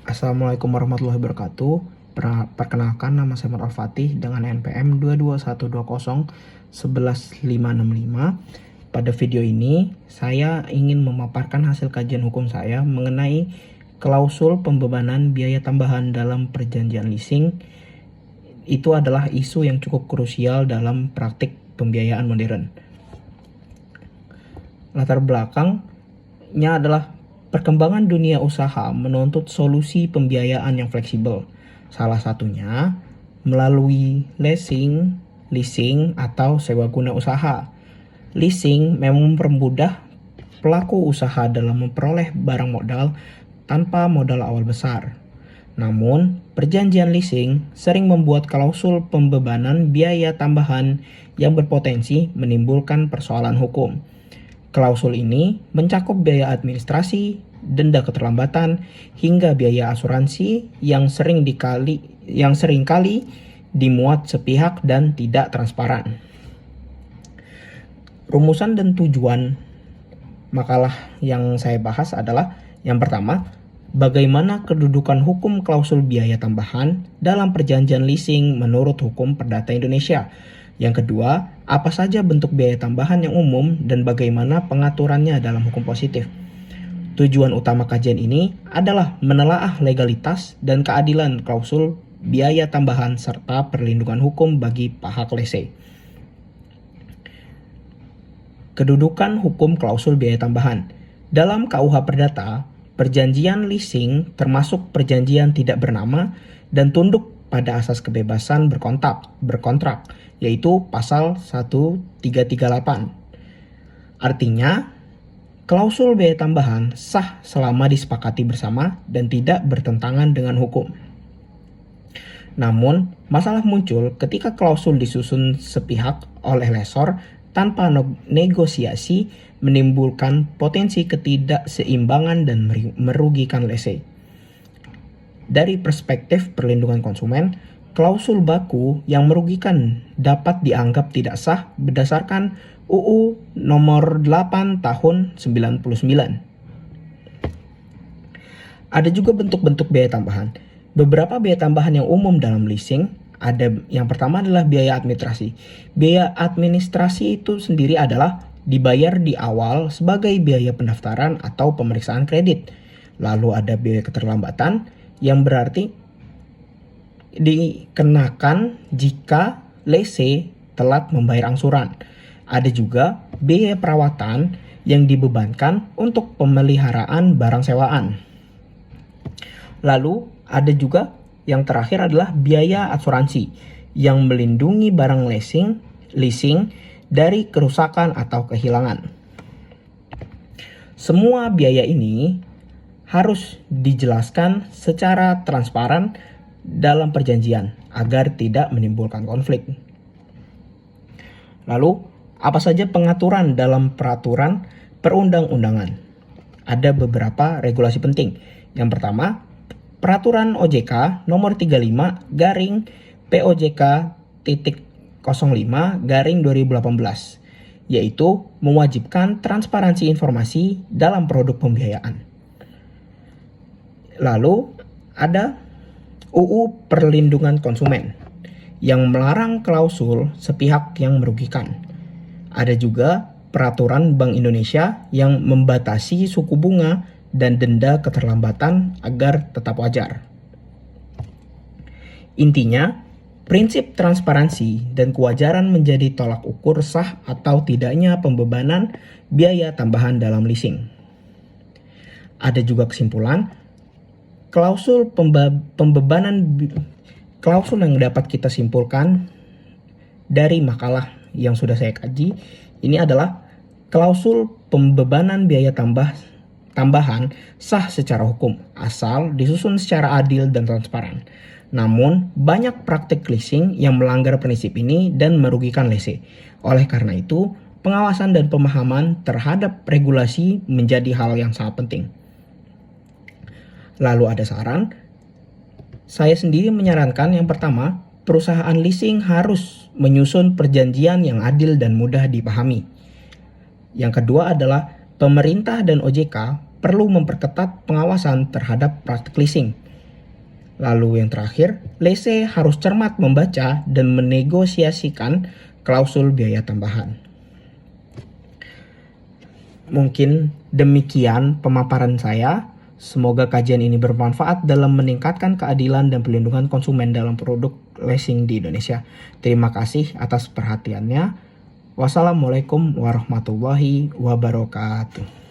Assalamualaikum warahmatullahi wabarakatuh. Perkenalkan, nama saya Muhammad Al-Fatih dengan NPM 22120111565. Pada video ini, saya ingin memaparkan hasil kajian hukum saya mengenai klausul pembebanan biaya tambahan dalam perjanjian leasing. Itu adalah isu yang cukup krusial dalam praktik pembiayaan modern. Latar belakangnya adalah perkembangan dunia usaha menuntut solusi pembiayaan yang fleksibel. Salah satunya melalui leasing atau sewa guna usaha. Leasing memang mempermudah pelaku usaha dalam memperoleh barang modal tanpa modal awal besar. Namun, perjanjian leasing sering membuat klausul pembebanan biaya tambahan yang berpotensi menimbulkan persoalan hukum. Klausul ini mencakup biaya administrasi, denda keterlambatan, hingga biaya asuransi yang seringkali dimuat sepihak dan tidak transparan. Rumusan dan tujuan makalah yang saya bahas adalah yang pertama, bagaimana kedudukan hukum klausul biaya tambahan dalam perjanjian leasing menurut hukum perdata Indonesia. Yang kedua, apa saja bentuk biaya tambahan yang umum dan bagaimana pengaturannya dalam hukum positif. Tujuan utama kajian ini adalah menelaah legalitas dan keadilan klausul biaya tambahan serta perlindungan hukum bagi pihak lese. Kedudukan hukum klausul biaya tambahan. Dalam KUH Perdata, perjanjian leasing termasuk perjanjian tidak bernama dan tunduk pada asas kebebasan berkontrak, yaitu pasal 1338. Artinya, klausul biaya tambahan sah selama disepakati bersama dan tidak bertentangan dengan hukum. Namun, masalah muncul ketika klausul disusun sepihak oleh lesor tanpa negosiasi, menimbulkan potensi ketidakseimbangan dan merugikan lese. Dari perspektif perlindungan konsumen, klausul baku yang merugikan dapat dianggap tidak sah berdasarkan UU nomor 8 tahun 99. Ada juga bentuk-bentuk biaya tambahan. Beberapa biaya tambahan yang umum dalam leasing ada, yang pertama adalah biaya administrasi. Biaya administrasi itu sendiri adalah dibayar di awal sebagai biaya pendaftaran atau pemeriksaan kredit. Lalu ada biaya keterlambatan yang berarti dikenakan jika lese telat membayar angsuran. Ada juga biaya perawatan yang dibebankan untuk pemeliharaan barang sewaan. Lalu ada juga yang terakhir adalah biaya asuransi yang melindungi barang leasing dari kerusakan atau kehilangan. Semua biaya ini harus dijelaskan secara transparan dalam perjanjian agar tidak menimbulkan konflik. Lalu, apa saja pengaturan dalam peraturan perundang-undangan? Ada beberapa regulasi penting. Yang pertama, Peraturan OJK nomor 35 garing POJK.05 garing 2018, yaitu mewajibkan transparansi informasi dalam produk pembiayaan. Lalu ada UU Perlindungan Konsumen yang melarang klausul sepihak yang merugikan. Ada juga Peraturan Bank Indonesia yang membatasi suku bunga dan denda keterlambatan agar tetap wajar. Intinya, prinsip transparansi dan kewajaran menjadi tolak ukur sah atau tidaknya pembebanan biaya tambahan dalam leasing. Ada juga kesimpulan, klausul yang dapat kita simpulkan dari makalah yang sudah saya kaji, ini adalah klausul pembebanan biaya tambahan sah secara hukum asal disusun secara adil dan transparan. Namun, banyak praktik leasing yang melanggar prinsip ini dan merugikan lese. Oleh karena itu, pengawasan dan pemahaman terhadap regulasi menjadi hal yang sangat penting. Lalu ada saran. Saya sendiri menyarankan yang pertama, perusahaan leasing harus menyusun perjanjian yang adil dan mudah dipahami. Yang kedua adalah pemerintah dan OJK perlu memperketat pengawasan terhadap praktik leasing. Lalu yang terakhir, lese harus cermat membaca dan menegosiasikan klausul biaya tambahan. Mungkin demikian pemaparan saya. Semoga kajian ini bermanfaat dalam meningkatkan keadilan dan pelindungan konsumen dalam produk leasing di Indonesia. Terima kasih atas perhatiannya. Wassalamualaikum warahmatullahi wabarakatuh.